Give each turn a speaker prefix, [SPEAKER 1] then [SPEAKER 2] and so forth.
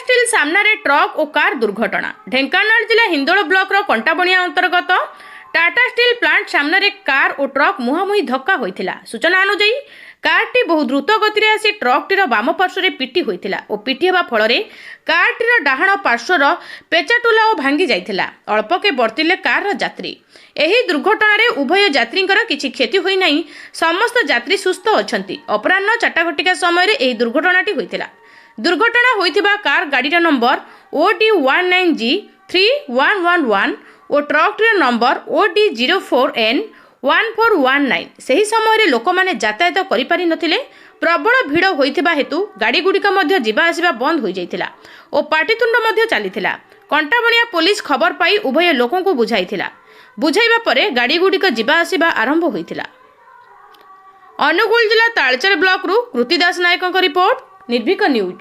[SPEAKER 1] Steel सामने truck और car दुर्घटना। ढेंकानाल जिला हिंदोल ब्लॉक कंटाबणिया अंतर्गत टाटा स्टील प्लांट सामने कार और ट्रक मुहांमुही धक्का होइथिला। सूचना अनुसार कारटी बहु द्रुत गति आसी ट्रकटीर बाम पार्श्व पिटी होइथिला और पिटी हेबा फଳରେ कारटीर डाहाण पार्श्वर पेचाटुला और भांगी जाइथिला। अल्पके बर्तिले कार यात्री। एही दुर्घटना रे उभय यात्रींकर किछि क्षति होई नाही। समस्त यात्री सुस्थ अछंती। अपराह्न 4टा घटिका समय रे एही दुर्घटनाटी होइथिला। दुर्घटना होइथिबा कार गाड़ीर नंबर OD19G3111 और ट्रकटीर नंबर OD04N1419। सही समय लोक मैंने यातायात करि नथिले। प्रबल भिड़ होइथिबा हेतु गाड़ी गुड़िक मध्य जीवा आसिबा बंद हो जाइथिला और पाटितुंड मध्य चलीथिला। कंटाबणिया पुलिस खबर पाई उभय लोकों को बुझाइथिला। बुझाइबा परे गाड़ी गुड़िक जीवा आसिबा आरंभ होइथिला। अनुगुल जिला तालचेर ब्लॉक रु कृति दास नायक रिपोर्ट, निर्भीक न्यूज।